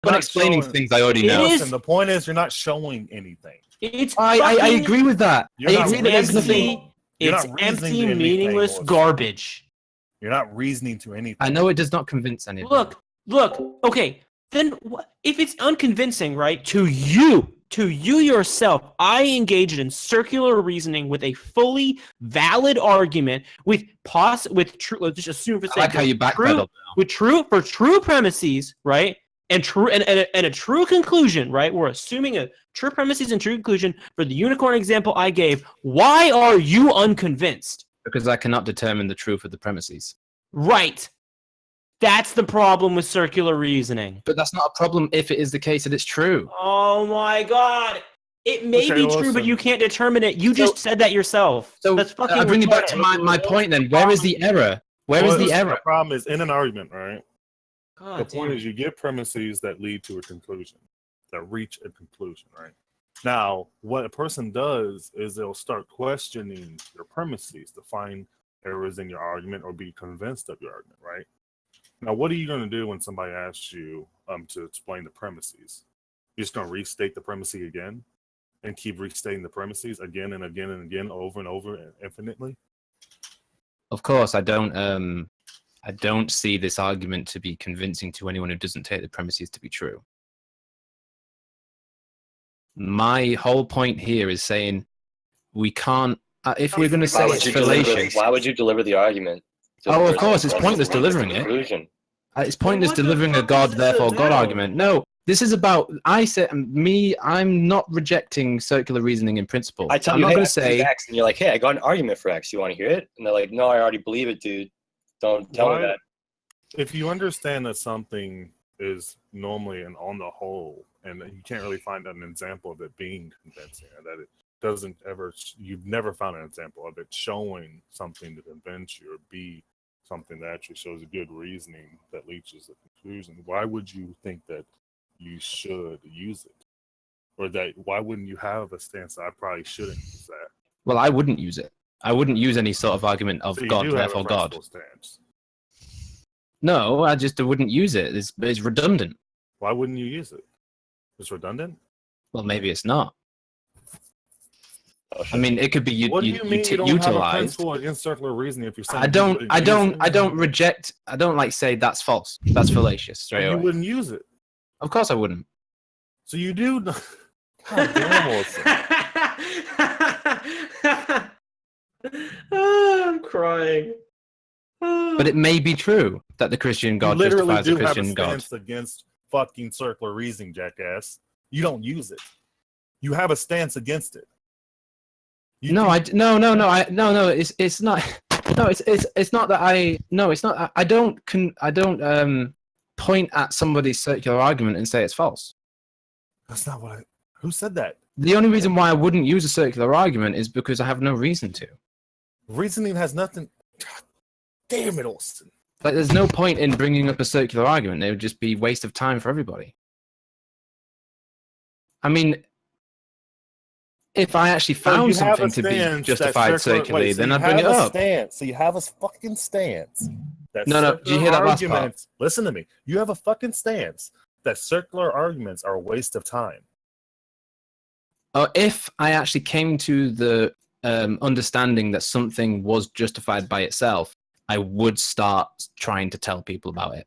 But explaining things I already know. Listen, the point is, you're not showing anything. I agree with that. I agree that there's nothing. It's empty, meaningless garbage. You're not reasoning to anything. I know it does not convince anybody. Look. Okay, then if it's unconvincing, right? To you yourself, I engaged in circular reasoning with a fully valid argument with true. Let's just assume for I like how you backpedal with true premises, right? And a true conclusion, right? We're assuming a true premises and true conclusion for the unicorn example I gave. Why are you unconvinced? Because I cannot determine the truth of the premises. Right. That's the problem with circular reasoning. But that's not a problem if it is the case that it's true. Oh my god. It may be true, but you can't determine it. You just said that yourself. So that's fucking I bring you back to my point then. Where is the error? Where is the error? The problem is in an argument, right? God, the point is you give premises that lead to a conclusion, that reach a conclusion, right? Now, what a person does is they'll start questioning your premises to find errors in your argument or be convinced of your argument, right? Now, what are you going to do when somebody asks you to explain the premises? You're just going to restate the premise again and keep restating the premises again and again and again, over and over and infinitely? Of course, I don't see this argument to be convincing to anyone who doesn't take the premises to be true. My whole point here is saying we can't, if we're going to say it's fallacious... Why would you deliver the argument? Oh, of course, it's pointless delivering it. It's pointless delivering a God, therefore God argument. No, this is about, I'm not rejecting circular reasoning in principle. I tell I'm you, not hey, going to say... X, and you're like, hey, I got an argument for X. You want to hear it? And they're like, no, I already believe it, dude. Don't tell me that. If you understand that something is normally and on the whole, and you can't really find an example of it being convincing, and that it doesn't ever, you've never found an example of it showing something to convince you or be something that actually shows a good reasoning that leads to a conclusion, why would you think that you should use it? Or that why wouldn't you have a stance that I probably shouldn't use that? Well, I wouldn't use it. I wouldn't use any sort of argument of So God, therefore God. Stance. No, I just wouldn't use it. It's redundant. Why wouldn't you use it? It's redundant? Well, maybe it's not. I mean, it could be utilized. Have a principle against circular reasoning if you're saying I don't reject. I don't like say that's false. That's fallacious. Straight away. You wouldn't use it. Of course, I wouldn't. So you do. God damn, I'm crying. But it may be true that the Christian God justifies the Christian God. You literally do have a stance against fucking circular reasoning, jackass. You don't use it. You have a stance against it. It's not. No. It's not. No, it's not that I. No, it's not. I don't point at somebody's circular argument and say it's false. That's not what I. Who said that? The only reason why I wouldn't use a circular argument is because I have no reason to. Reasoning has nothing. God damn it, Orsen. Like, there's no point in bringing up a circular argument. It would just be a waste of time for everybody. I mean, if I actually found something to be justified circularly, then I'd bring it up. So you have a fucking stance. No. Did you hear that last part? Listen to me. You have a fucking stance that circular arguments are a waste of time. If I actually came to the understanding that something was justified by itself, I would start trying to tell people about it.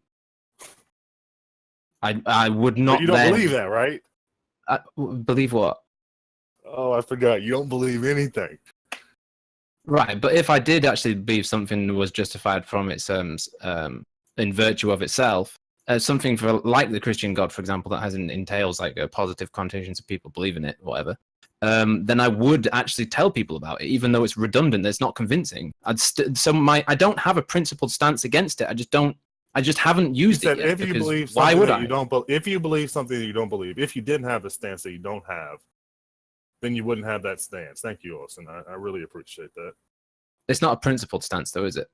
I would not. But you don't believe that, right? Believe what? Oh, I forgot. You don't believe anything. Right, but if I did actually believe something was justified from its in virtue of itself, something for like the Christian God, for example, that entails like a positive connotation to people believe in it, whatever. Then I would actually tell people about it, even though it's redundant. It's not convincing. I don't have a principled stance against it. I just haven't used it yet. If you believe why would I? If you believe something that you don't believe, if you didn't have a stance that you don't have, then you wouldn't have that stance. Thank you, Orsen. I really appreciate that. It's not a principled stance, though, is it?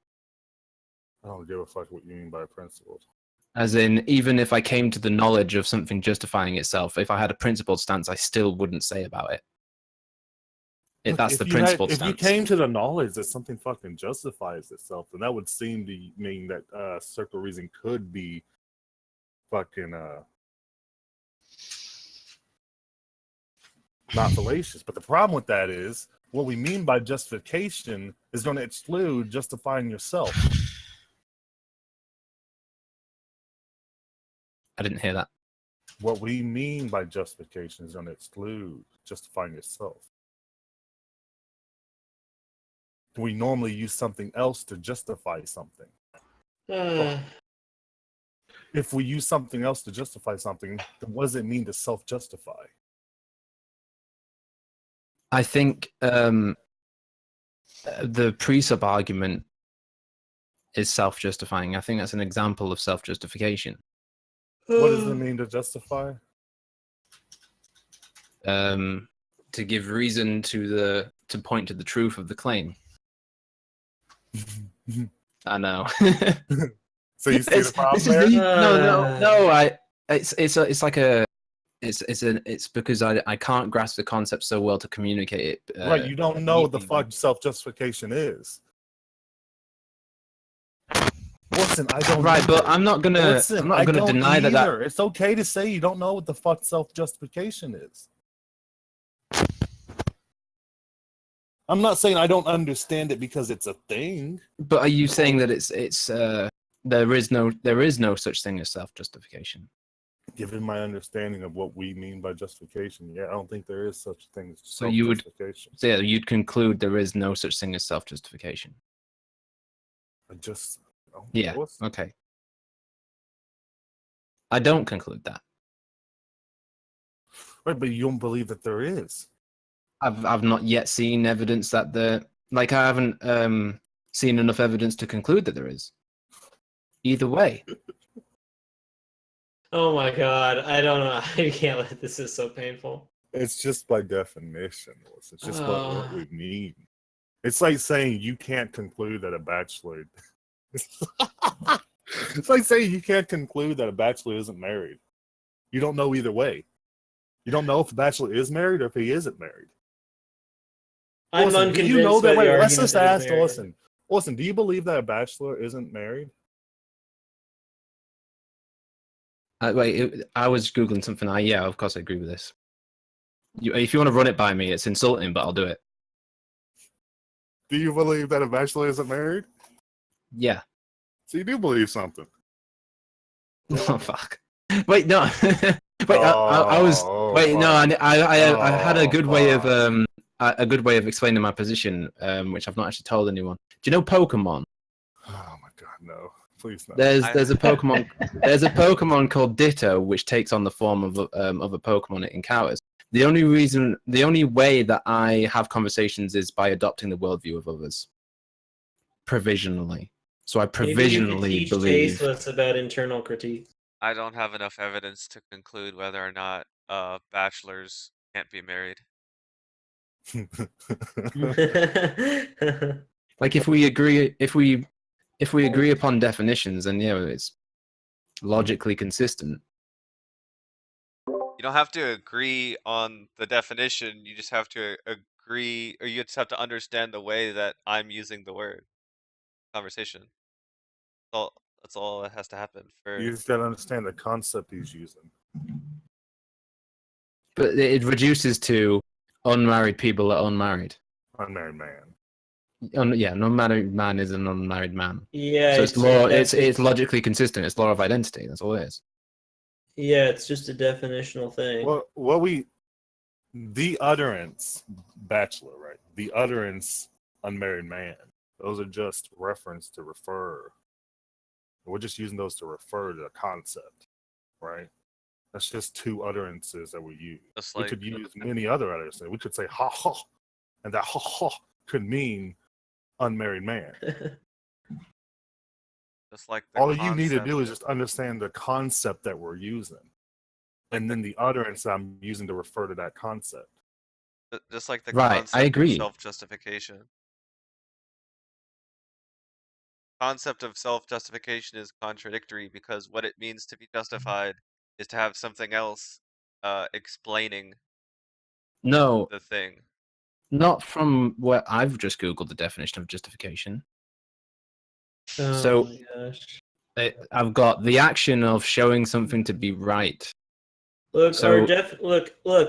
I don't give a fuck what you mean by principled. As in, even if I came to the knowledge of something justifying itself, if I had a principled stance, I still wouldn't say about it. That's the principled stance. If you came to the knowledge that something fucking justifies itself, then that would seem to mean that circular reasoning could be fucking not fallacious. But the problem with that is what we mean by justification is going to exclude justifying yourself. I didn't hear that. What we mean by justification is going to exclude justifying yourself. We normally use something else to justify something. If we use something else to justify something, then what does it mean to self-justify? I think the pre-sub argument is self-justifying. I think that's an example of self-justification. What does it mean to justify? To give reason to point to the truth of the claim. I know. So you see the problem there? It's because I can't grasp the concept so well to communicate it. Right, you don't know what the neatly. fuck self-justification is. Listen, I don't. Right, either. but I'm not gonna Listen, I don't deny that. either. It's okay to say you don't know what the fuck self-justification is. I'm not saying I don't understand it because it's a thing. But are you saying that there is no such thing as self-justification? Given my understanding of what we mean by justification, yeah, I don't think there is such a thing as So you would- self-justification. So yeah, you'd conclude there is no such thing as self-justification. I just, Yeah. what's- Okay. I don't conclude that. right, but you don't believe that there is. I've not yet seen evidence that I haven't seen enough evidence to conclude that there is. Either way. Oh my god, I don't know. I can't let this is so painful. It's just by definition. It's just what we mean. It's like saying you can't conclude that a bachelor. It's like saying you can't conclude that a bachelor isn't married. You don't know either way. You don't know if the bachelor is married or if he isn't married. I'm Listen, unconvinced. do you know that? by the Wait, let's argument just that he's ask. married. Listen. Do you believe that a bachelor isn't married? I was googling something. Yeah, of course I agree with this. If you want to run it by me, it's insulting, but I'll do it. Do you believe that a bachelor isn't married? Yeah. So you do believe something. Oh fuck. Wait, no. Wait, I was. Wait, no. I had a good way of explaining my position, which I've not actually told anyone. Do you know Pokemon? Oh my god, no! Please no. There's a Pokemon. There's a Pokemon called Ditto, which takes on the form of a Pokemon it encounters. The only way that I have conversations is by adopting the worldview of others. Provisionally. So I provisionally believe. Tasteless about internal critique. I don't have enough evidence to conclude whether or not bachelors can't be married. Like if we agree upon definitions, then yeah, it's logically consistent. You don't have to agree on the definition. You just have to agree, or you just have to understand the way that I'm using the word. Conversation. That's all that has to happen. You just gotta understand the concept he's using. But it reduces to unmarried people are unmarried. Unmarried man. Yeah, an unmarried man is an unmarried man. Yeah, So it's law. that's- It's logically consistent. It's law of identity. That's all it is. yeah, it's just a definitional thing. The utterance bachelor, right? The utterance unmarried man. Those are just reference to refer. We're just using those to refer to the concept, right? That's just two utterances that we use. Just We like could use many other utterances. We could say ha ha, and that ha ha could mean unmarried man. just like the All you need to do concept- is just understand the concept that we're using, and then the utterance I'm using to refer to that concept. just like the Right, I concept agree. of self-justification. Concept of self-justification is contradictory because what it means to be justified is to have something else explaining No, the thing. not from what I've just googled the definition of justification. Oh So- my gosh. I've got the action of showing something to be right Look, So-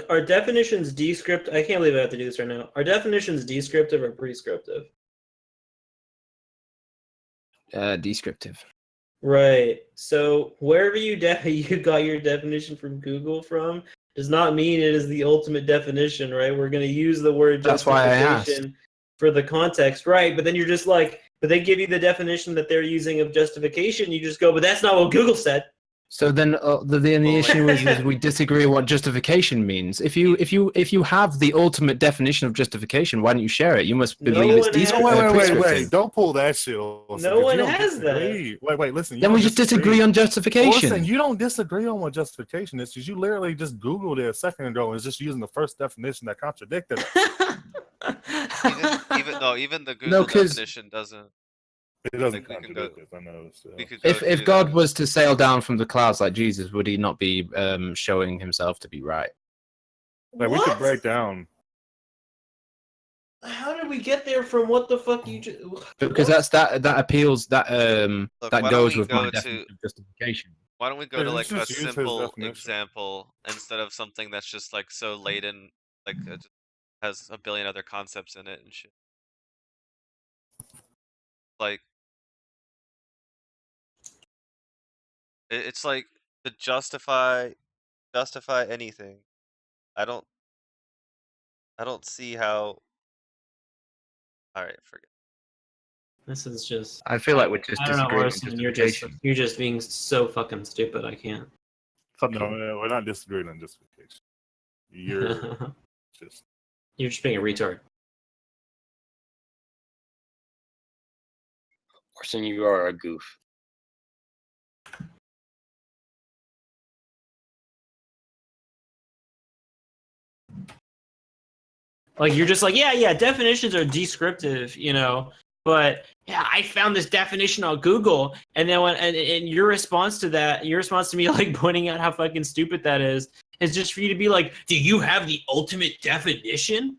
our definitions descriptive. I can't believe I have to do this right now. Our definitions descriptive or prescriptive? Descriptive. Right. So wherever you got your definition from Google from does not mean it is the ultimate definition, right? We're going to use the word That's why I asked. justification for the context, right? But then you're just like, but they give you the definition that they're using of justification. You just go, but that's not what Google said. So then the issue is we disagree on what justification means. If you have the ultimate definition of justification, why don't you share it? You must No believe it's one has- prescriptive. Don't pull that shit. Orsen, No 'cause one you don't has that. disagree. Wait, listen. You Then don't we just disagree on justification. Orsen, you don't disagree on what justification is because you literally just Googled it a second ago and was just using the first definition that contradicted it. Even the Google 'cause- definition doesn't. It doesn't Like, we can contradict go- it. I know. So. We could go If through God that. was to sail down from the clouds like Jesus, would he not be showing himself to be right? Like, we could break down. How did we get there from what the fuck you just? Because that appeals Look, that why don't goes we with my go definition to- of justification. Why don't we go Yeah, to let's like a just use his simple definition. example instead of something that's just like so laden, like it has a billion other concepts in it and shit. Like it's like to justify anything. I don't see how. All right, forget. This is just. I feel like we're just I don't know, disagreeing on Orson. justification. You're just being so fucking stupid. I can't. Fuck No, you. we're not disagreeing on justification. You're just. You're just being a retard. Orson, you are a goof. Like you're just like, yeah, definitions are descriptive, But yeah, I found this definition on Google, and then and your response to that, your response to me like pointing out how fucking stupid that is just for you to be like, do you have the ultimate definition?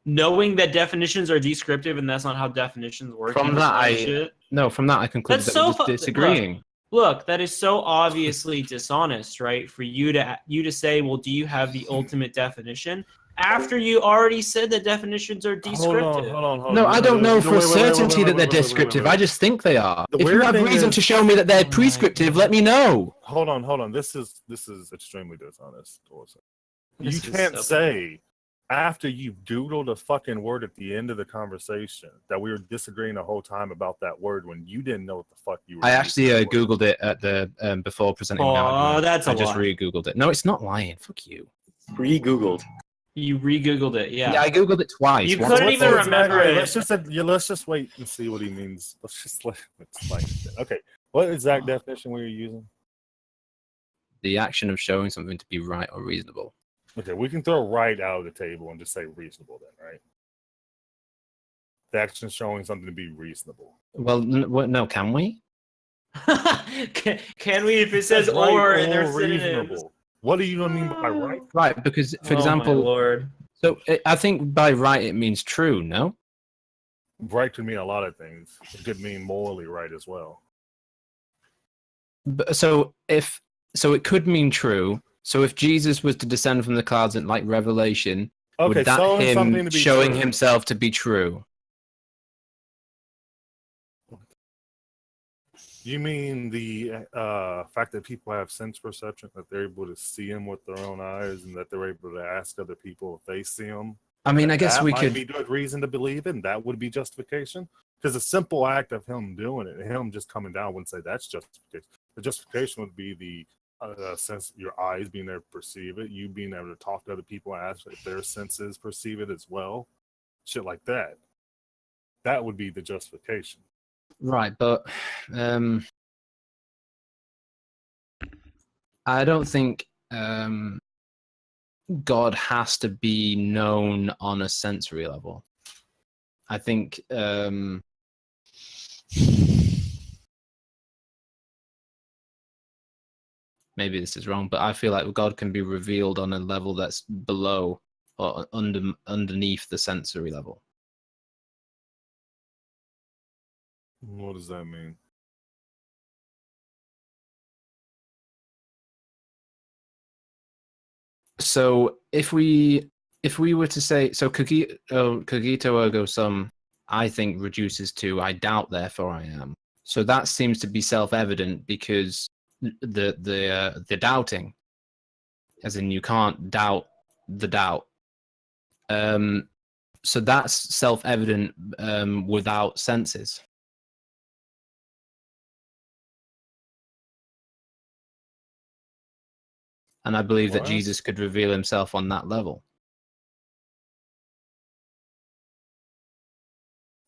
Knowing that definitions are descriptive and that's not how definitions work. From you that, shit. No, from that I concluded That's that we're so just disagreeing. Look, that is so obviously dishonest, right? For you to say, well, do you have the ultimate definition? After you already said that definitions are descriptive. Hold on. No, I don't know for wait, certainty that they're wait, descriptive. wait. I just think they are. The If you weird have thing reason is- to show me that they're Oh my prescriptive, God. let me know. Hold on. This is extremely dishonest, Orson. You This is can't so- say after you've Googled a fucking word at the end of the conversation that we were disagreeing the whole time about that word when you didn't know what the fuck you were. I using actually that word. googled it at the before presenting my Oh, argument. that's a I just lie. re-googled it. No, it's not lying. Fuck you. Re-googled. You re-googled it, yeah. I googled it twice. You Once couldn't on even both- remember it. Let's just wait and see what he means. Let's just explain it. Okay, what exact definition were you using? The action of showing something to be right or reasonable. Okay, we can throw right out of the table and just say reasonable then, right? The action showing something to be reasonable. Well, no, can we? Can we, if it says right or and there's synonyms? reasonable. What do you mean by right? Right, because for Oh, my example, Lord. so I think by right it means true. No. Right could mean a lot of things. It could mean morally right as well. So it could mean true. So if Jesus was to descend from the clouds in like Revelation, Okay, would that showing something him to be showing true. himself to be true? You mean the fact that people have sense perception, that they're able to see him with their own eyes, and that they're able to ask other people if they see him? I mean, I guess that we might could. be good reason to believe it, and that would be justification. Because the simple act of him doing it, him just coming down, wouldn't say that's justification. The justification would be the sense your eyes being able to perceive it, you being able to talk to other people, and ask if their senses perceive it as well, shit like that. That would be the justification. Right, but I don't think God has to be known on a sensory level. I think maybe this is wrong, but I feel like God can be revealed on a level that's below or underneath the sensory level. What does that mean? So if we were to say so, cogito ergo sum, I think reduces to I doubt, therefore I am. So that seems to be self-evident because the doubting, as in you can't doubt the doubt. So that's self-evident without senses. And I believe that What? Jesus could reveal himself on that level.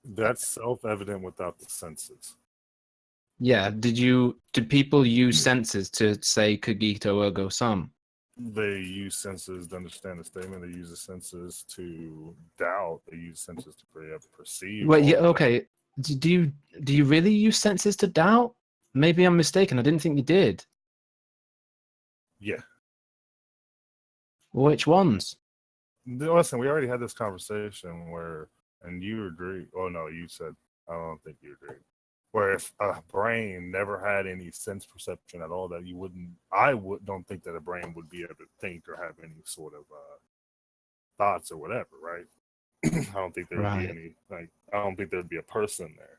That's self-evident without the senses. Yeah. Did people use senses to say cogito ergo sum? They use senses to understand the statement. They use the senses to doubt. They use senses to perceive. Well, yeah, all of that. okay. Do you really use senses to doubt? Maybe I'm mistaken. I didn't think you did. Yeah. Which ones? Listen, we already had this conversation and you agree. Oh no, you said I don't think you agreed. Where if a brain never had any sense perception at all, that you wouldn't. Don't think that a brain would be able to think or have any sort of thoughts or whatever, right? I don't think there would be Right. any. I don't think there'd be a person there.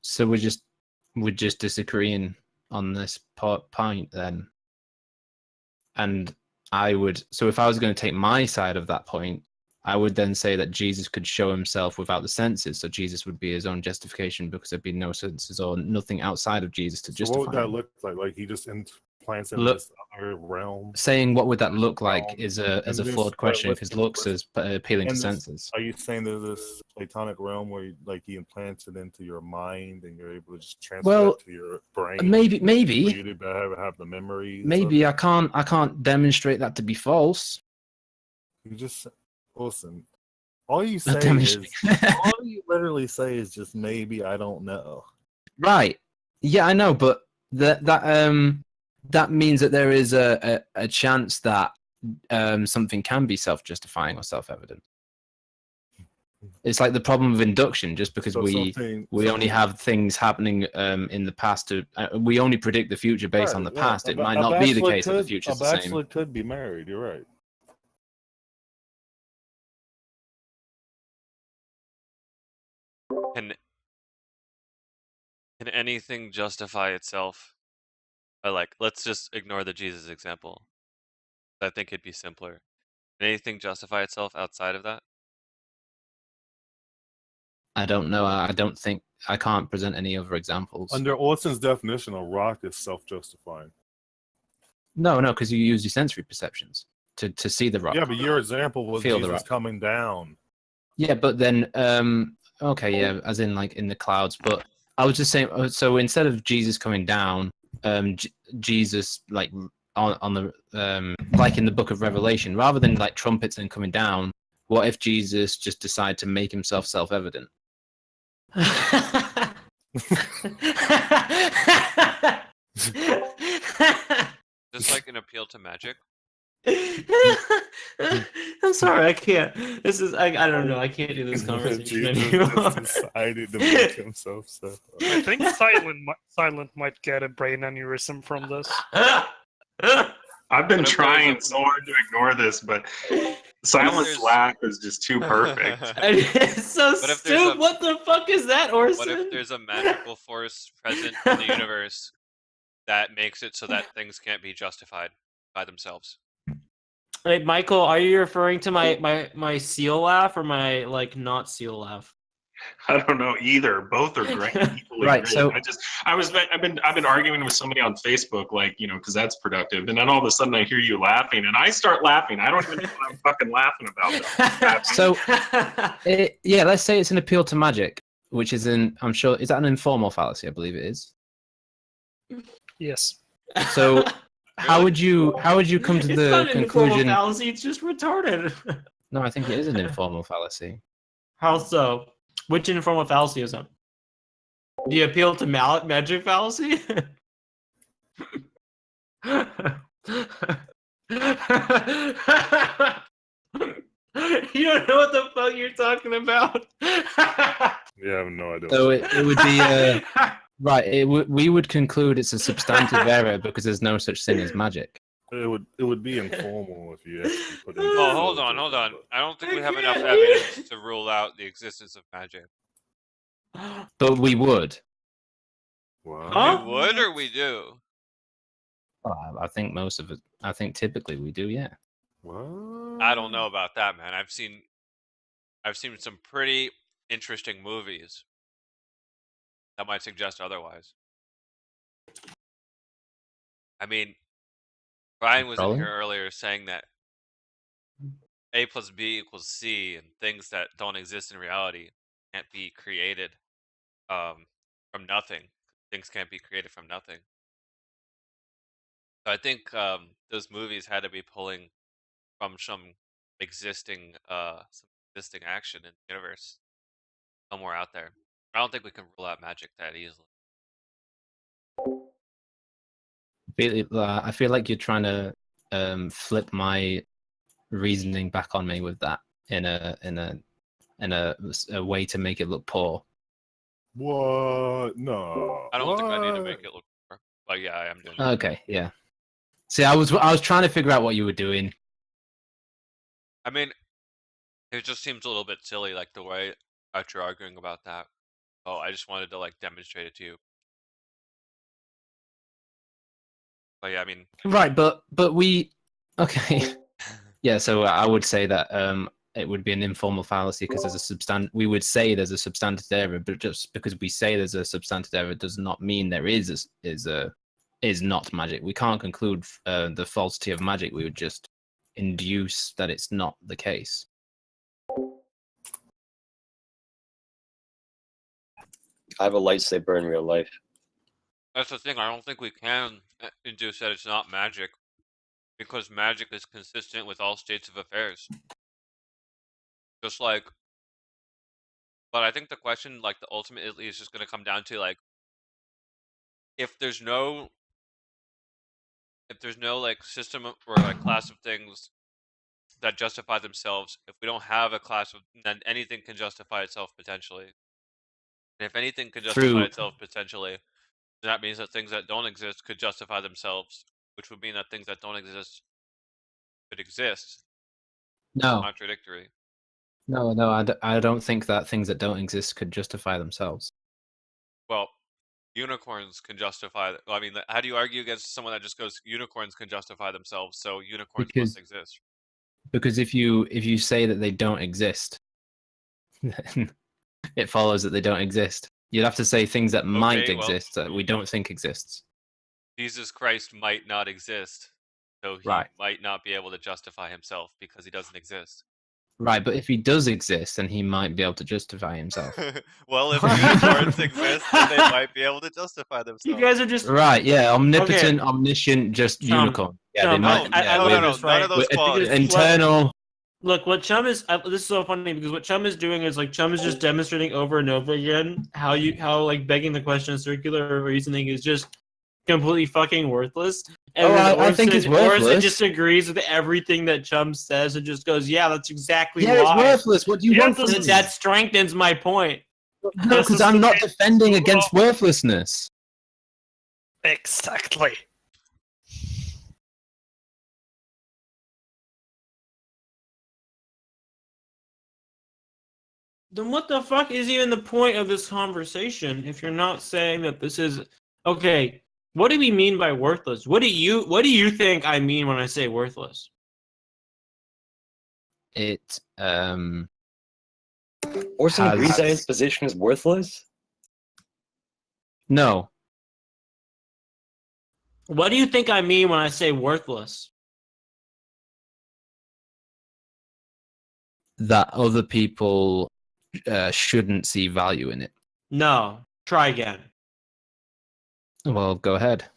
So we're just disagreeing on this point then. And so if I was going to take my side of that point, I would then say that Jesus could show himself without the senses. So Jesus would be his own justification because there'd be no senses or nothing outside of Jesus to So justify what would that him. look like? Like he just implants in Look- this other realm. Saying what would that look like is a And this- flawed question because listen, looks is appealing to And this- senses. Are you saying there's this platonic realm where he implants it into your mind and you're able to just transfer Well, that to your brain? Maybe For you to have the memories. maybe of it? I can't demonstrate that to be false. You just listen. All you Not say is demonstrate. all you literally say is just maybe. I don't know. Right. Yeah, I know, but that means that there is a chance that something can be self-justifying or self-evident. It's like the problem of induction. Just because So we something- only have things happening in the past, we only predict the future based on the Right, yeah. past. It A might not be the bachelor case that the could- future is A the same. bachelor could be married. You're right. Can anything justify itself? Let's just ignore the Jesus example. I think it'd be simpler. Can anything justify itself outside of that? I don't know. I don't think I can't present any other examples. Under Orsen's definition, a rock is self-justifying. No, because you use your sensory perceptions to see the rock. Yeah, but your example was Feel the Jesus rock. coming down. Yeah, but then okay, yeah, as in like in the clouds. But I was just saying. So instead of Jesus coming down, Jesus like on the like in the Book of Revelation, rather than like trumpets and coming down, what if Jesus just decided to make himself self-evident? Just like an appeal to magic. I'm sorry, I can't. This is I don't know. I can't do this conversation Jesus anymore. just decided to make himself so. I think Silent might get a brain aneurysm from this. I've been What if trying there's so hard to ignore this, but Silent's there's- laugh is just too perfect. It's so What if there's stupid. a- What the fuck is that, Orson? What if there's a magical force present in the universe that makes it so that things can't be justified by themselves? Hey, Michael, are you referring to my seal laugh or my like not seal laugh? I don't know either. Both are great. Equally Right, great. so- I've been arguing with somebody on Facebook, like, because that's productive. And then all of a sudden I hear you laughing and I start laughing. I don't even know what I'm fucking laughing about. So yeah, let's say it's an appeal to magic, which is I'm sure, is that an informal fallacy? I believe it is. Yes. So how would you come to It's the not an informal conclusion? fallacy. It's just retarded. No, I think it is an informal fallacy. How so? Which informal fallacy is that? The appeal to magic fallacy? You don't know what the fuck you're talking about. Yeah, I have no idea. So it would be right. We would conclude it's a substantive error because there's no such thing as magic. it would be informal if you actually put in. Oh, hold on. I don't think we have enough evidence to rule out the existence of magic. But we would. What? Huh? We would or we do? I think most of it. I think typically we do. Yeah. What? I don't know about that, man. I've seen some pretty interesting movies that might suggest otherwise. I mean, Brian was in Colin? here earlier saying that A plus B equals C, and things that don't exist in reality can't be created from nothing. Things can't be created from nothing. So I think those movies had to be pulling from some existing action in the universe somewhere out there. I don't think we can rule out magic that easily. I feel like you're trying to flip my reasoning back on me with that in a way to make it look poor. What? No. I don't think I need to What? make it look more. But yeah, I am doing it. Okay, yeah. See, I was trying to figure out what you were doing. I mean, it just seems a little bit silly, like the way that you're arguing about that. Oh, I just wanted to like demonstrate it to you. But yeah, I mean, Right, but we okay. Yeah, so I would say that it would be an informal fallacy because there's we would say there's a substantive error, but just because we say there's a substantive error does not mean there is not magic. We can't conclude the falsity of magic. We would just induce that it's not the case. I have a lightsaber in real life. that's the thing. I don't think we can induce that it's not magic because magic is consistent with all states of affairs. Just like, but I think the question, like the ultimately, is just going to come down to like, if there's no like system or like class of things that justify themselves, if we don't have a class of, then anything can justify itself potentially. And if anything can justify Through- itself potentially, then that means that things that don't exist could justify themselves, which would mean that things that don't exist could exist. No, Contradictory. no, I don't think that things that don't exist could justify themselves. Well, unicorns can justify. I mean, how do you argue against someone that just goes, unicorns can justify themselves, so unicorns Because- must exist? Because if you say that they don't exist, then it follows that they don't exist. You'd have to say things that might Okay, well- exist that we don't think exists. Jesus Christ might not exist, so he Right. might not be able to justify himself because he doesn't exist. Right, but if he does exist, then he might be able to justify himself. Well, if unicorns exist, then they might be able to justify You themselves. guys are just Right, yeah, omnipotent, omniscient, just Chum, unicorn. Yeah, they Chum, might. I yeah, love with- this, right? none of those with- qualities. internal. Look, what Chum is. This is so funny because what Chum is doing is like Chum is just demonstrating over and over again how like begging the question circular reasoning is just completely fucking worthless. And Oh, then I think it's Orsen worthless. just agrees with everything that Chum says and just goes, "Yeah, that's exactly Yeah, it's why." worthless. What do you Yeah, want from this me? is- That strengthens my point. No, because I'm not defending against worthlessness. Exactly. Then what the fuck is even the point of this conversation if you're not saying that this is okay? What do we mean by worthless? What do you think I mean when I say worthless? It Orson Has- agrees that his position is worthless? no. What do you think I mean when I say worthless? That other people shouldn't see value in it. No. Try again. Well, go ahead.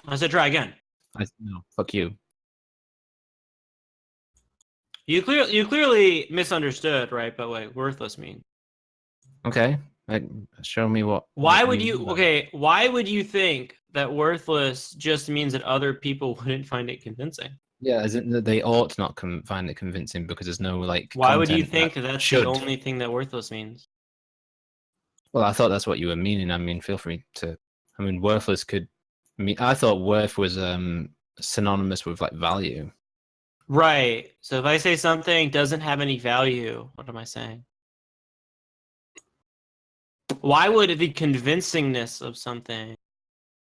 I said try again. No, fuck you. You clearly misunderstood, right? But wait, worthless mean. Okay, show me what. Why what would mean you? by Okay, why would you think that worthless just means that other people wouldn't find it convincing? Yeah, as in that they ought not find it convincing because there's no like. Why would you content think that that's should? the only thing that worthless means? Well, I thought that's what you were meaning. I mean, feel free to. I mean, worthless could mean, I thought worth was synonymous with like value. Right. So if I say something doesn't have any value, what am I saying? Why would the convincingness of something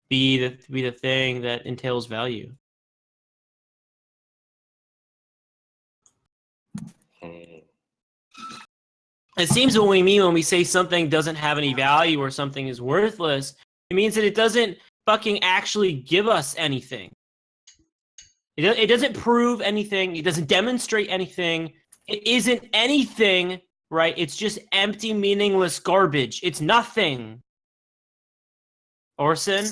be the thing that entails value? It seems what we mean when we say something doesn't have any value or something is worthless, it means that it doesn't fucking actually give us anything. It doesn't prove anything. It doesn't demonstrate anything. It isn't anything, right? It's just empty, meaningless garbage. It's nothing. Orson?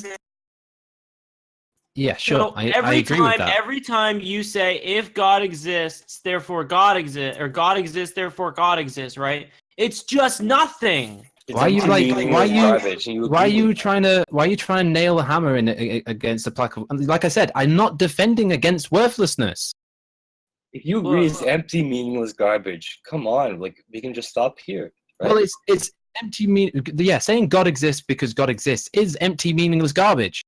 Yeah, sure. So I every agree with time, that. every time you say if God exists, therefore God exists, or God exists, therefore God exists, right? It's just nothing. It's Why are you empty, like? meaningless Why are you? garbage, and Why are agree you with trying to? Why are you trying to nail a hammer in against the plaque? Like I said, I'm not defending against worthlessness. If you agree it's empty, meaningless garbage, come on, like we can just stop here. Right? Well, it's empty. Yeah, saying God exists because God exists is empty, meaningless garbage.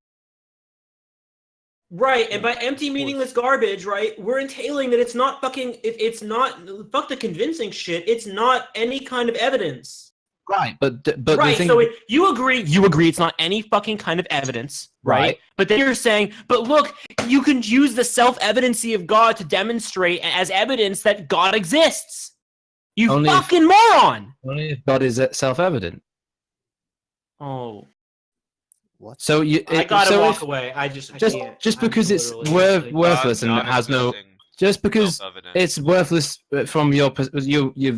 Right, and by empty, meaningless garbage, right, we're entailing that it's not fucking, it's not, fuck the convincing shit, it's not any kind of evidence. Right, but the Right, thing, so you agree it's not any fucking kind of evidence, right? Right. But then you're saying, but look, you can use the self-evidency of God to demonstrate as evidence that God exists. You Only if- fucking moron! only if God is self-evident. Oh, So you, I gotta so walk if- away. I can't. just I'm because it's literally, like, worthless and God has no, existing, just because self-evident. it's worthless from your you're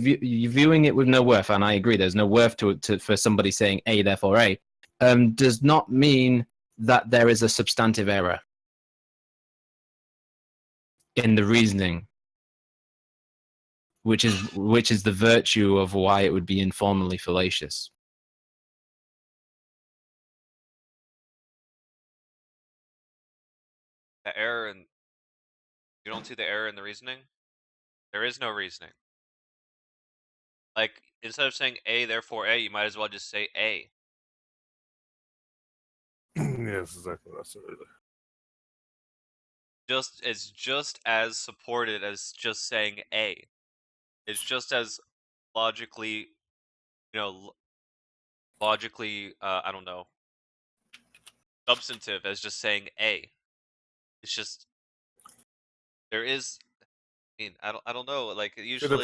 viewing it with no worth, and I agree. There's no worth to for somebody saying A, therefore A. Does not mean that there is a substantive error in the reasoning, which is the virtue of why it would be informally fallacious. The error in you don't see the error in the reasoning? There is no reasoning. Like instead of saying A, therefore A, you might as well just say A. Yes, exactly what I said earlier. It's just as supported as just saying A. It's just as logically, I don't know, substantive as just saying A. It's just there is. I mean, I don't know. Like See, usually, the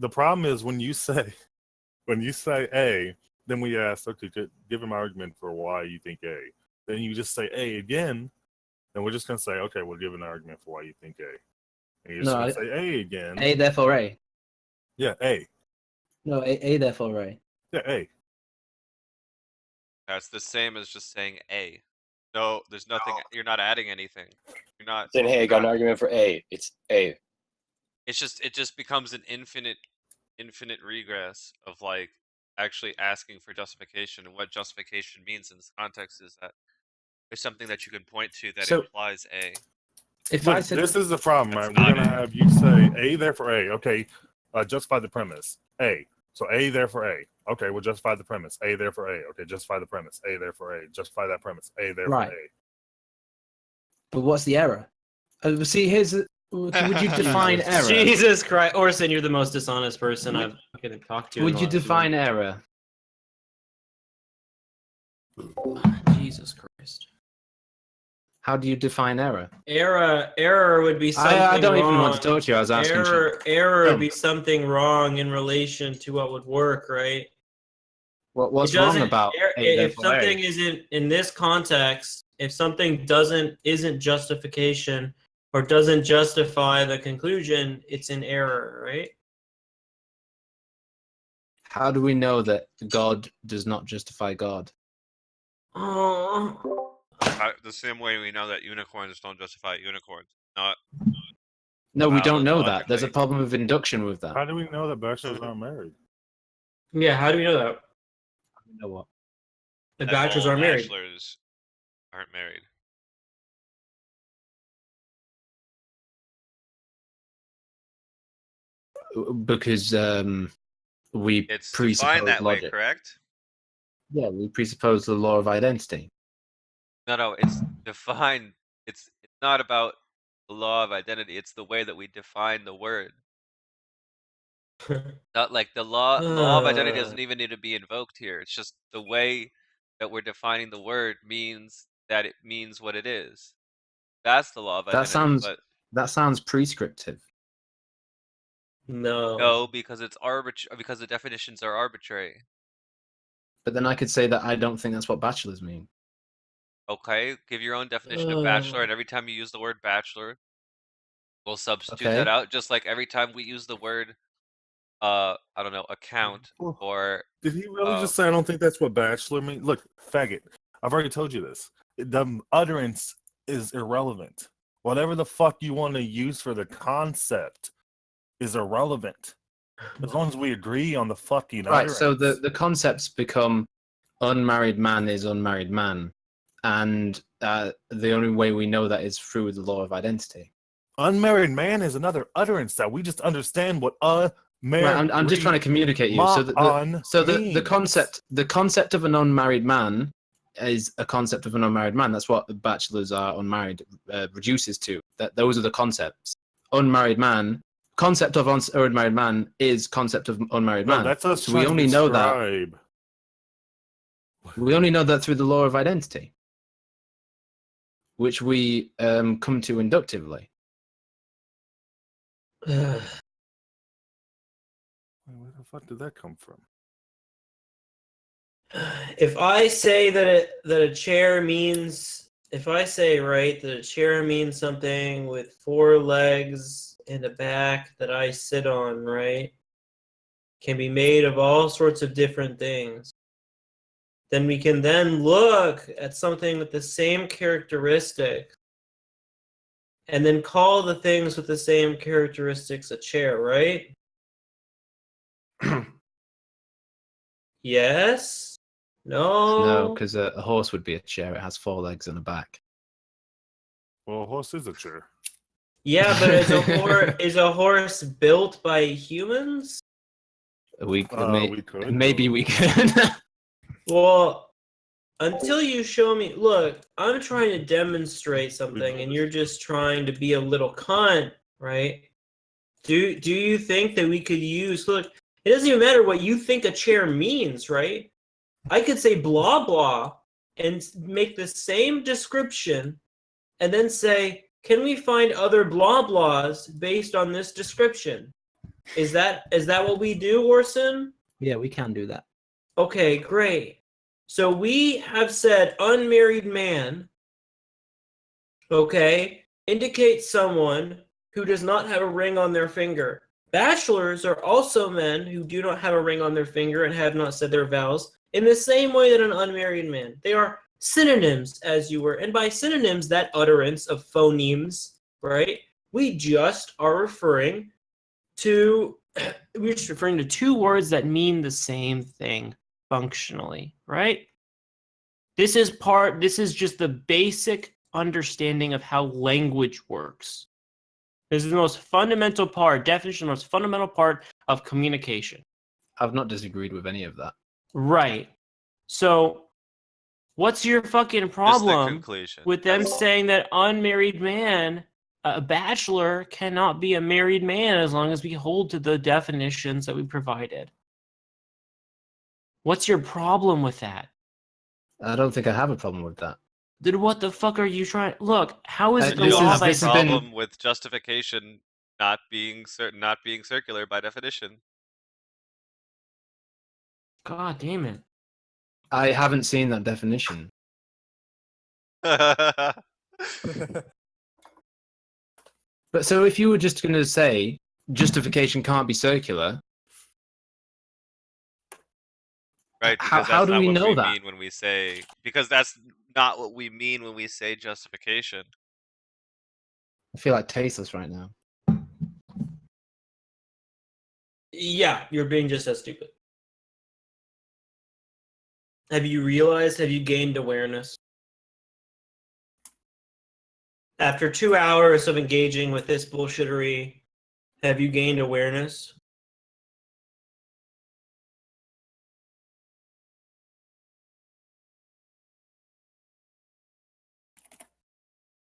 problem is when you say A, then we ask, okay, give him an argument for why you think A. Then you just say A again, then we're just gonna say, okay, we'll give an argument for why you think A. And you're just gonna say A again. A, therefore A. Yeah, A. No, A, therefore A. Yeah, A. that's the same as just saying A. No, there's nothing. You're not adding anything. You're not Saying, hey, I got an argument for A. It's A. It just becomes an infinite regress of like actually asking for justification, and what justification means in this context is that there's something that you can point to that So- implies A. If Look, I said this is the problem, right? That's We're not gonna it. have you say A, therefore A. Okay, justify the premise. A. So A, therefore A. Okay, we'll justify the premise. A, therefore A. Okay, justify the premise. A, therefore A. Justify that premise. A, therefore Right. A. but what's the error? See, would you define error? Jesus Christ, Orson, you're the most dishonest person I've fucking talked to. in Would the you last define month. error? Jesus Christ. How do you define error? Error would be something I don't wrong. even want to talk to you. I was asking you. Error would be something wrong in relation to what would work, right? What's It wrong doesn't- about er- A, if therefore A? something isn't in this context, if something isn't justification or doesn't justify the conclusion, it's an error, right? How do we know that God does not justify God? Oh. The same way we know that unicorns don't justify unicorns. Not No, we don't know that. Biologically. There's a problem of induction with that. How do we know that bachelors aren't married? Yeah, how do we know that? You know what? The that bachelors all are married. bachelors aren't married. Because we It's presuppose defined that way, logic. correct? Yeah, we presuppose the law of identity. No, it's defined. It's not about the law of identity. It's the way that we define the word. Not like the law of identity doesn't even need to be invoked here. It's just the way that we're defining the word means that it means what it is. That's the law of That identity. sounds But that sounds prescriptive. no, because it's because the definitions are arbitrary. But then I could say that I don't think that's what bachelors mean. Okay, give your own definition of bachelor, and every time you use the word bachelor, we'll substitute that Okay. out. Just like every time we use the word, I don't know, account Well, or did he really just say I don't think that's what bachelor means? Look, faggot. I've already told you this. The utterance is irrelevant. Whatever the fuck you want to use for the concept is irrelevant. As long as we agree on the fucking Right. utterance. So the concepts become unmarried man is unmarried man, and the only way we know that is through the law of identity. Unmarried man is another utterance that we just understand what Right, I'm just trying to communicate you. So the concept of an unmarried man is a concept of an unmarried man. That's what the bachelors are unmarried reduces to. That those are the concepts. Unmarried man, concept of unmarried man is concept of unmarried No, man. that's us So trying we to only know that. describe. We only know that through the law of identity, which we come to inductively. Where the fuck did that come from? If I say that a chair means, if I say right that a chair means something with 4 legs and a back that I sit on, right, can be made of all sorts of different things, then we can then look at something with the same characteristics and then call the things with the same characteristics a chair, right? Yes? No, No? because a horse would be a chair. It has 4 legs and a back. Well, a horse is a chair. Yeah, but is a horse built by humans? We could. maybe we could. Well, until you show me, look, I'm trying to demonstrate something, and you're just trying to be a little cunt, right? Do you think that we could use? Look, it doesn't even matter what you think a chair means, right? I could say blah blah and make the same description, and then say, can we find other blah blahs based on this description? Is that what we do, Orson? Yeah, we can do that. Okay, great. So we have said unmarried man, okay, indicates someone who does not have a ring on their finger. Bachelors are also men who do not have a ring on their finger and have not said their vows in the same way that an unmarried man. They are synonyms, as you were. And by synonyms, that utterance of phonemes, right? We just are referring to, we're just referring to 2 words that mean the same thing functionally, right? This is just the basic understanding of how language works. This is the most fundamental part, definition, the most fundamental part of communication. I've not disagreed with any of that. Right. So, what's your fucking just the problem conclusion. with them saying that unmarried man, a bachelor, cannot be a married man as long as we hold to the definitions that we provided? What's your problem with that? I don't think I have a problem with that. Then what the fuck are you trying? Look, how is it the You don't law have of a this has been- problem with justification not being circular by definition. God damn it. I haven't seen that definition. But so if you were just going to say justification can't be circular, Right, How- because how that's do not we what know we that? mean when we say, because that's not what we mean when we say justification. I feel like tasteless right now. Yeah, you're being just as stupid. Have you realized, have you gained awareness? After 2 hours of engaging with this bullshittery, have you gained awareness?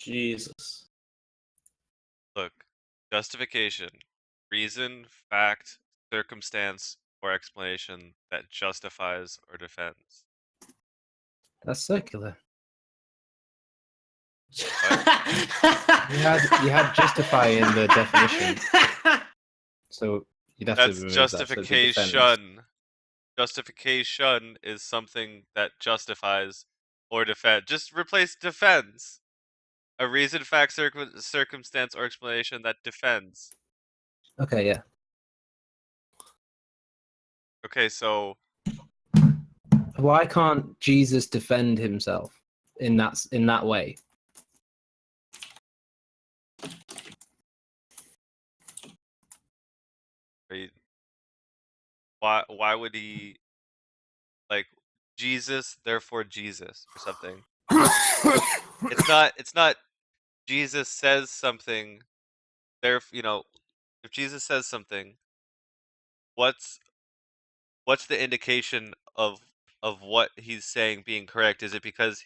Jesus. Look, justification, reason, fact, circumstance, or explanation that justifies or defends. That's circular. you You had justify in the definition, so you'd have to That's remove that. So it'd be defense. justification. Justification is something that justifies or defend. Just replace defends. A reason, fact, circumstance, or explanation that defends. Okay, yeah. Okay, so Why can't Jesus defend himself in that way? wait, why would he, like, Jesus, therefore Jesus or something? It's not Jesus says something, there, if Jesus says something, what's the indication of what he's saying being correct? Is it because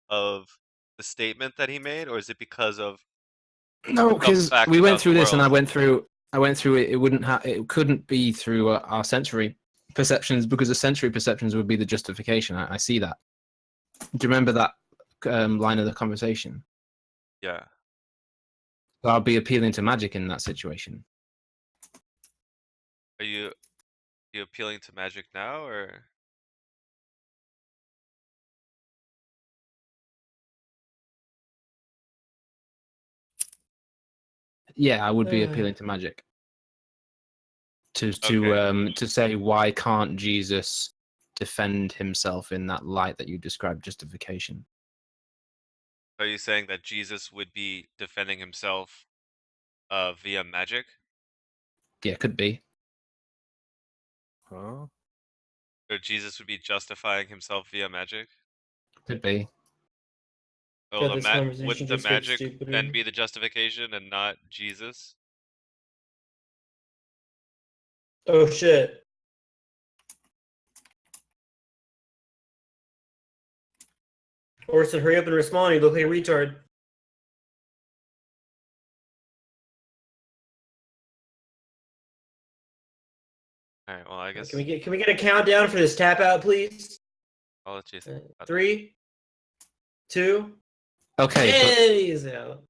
of the statement that he made, or is it because of No, some because fact we went about through the this, and I world? went through it. It couldn't be through our sensory perceptions, because the sensory perceptions would be the justification. I see that. Do you remember that line of the conversation? Yeah. So I'll be appealing to magic in that situation. Are you appealing to magic now, or Yeah, I would be appealing to magic. To say, why can't Jesus defend himself in that light that you described, justification? are you saying that Jesus would be defending himself via magic? Yeah, could be. Huh? Or Jesus would be justifying himself via magic? Could be. Oh, God, this conversation wouldn't the just gets magic stupider. then be the justification and not Jesus? Oh shit. Orson, hurry up and respond. You look like a retard. All right. Well, I guess Can we get a countdown for this tap out, please? I'll let you think about that. 3, 2. Okay, And he's out.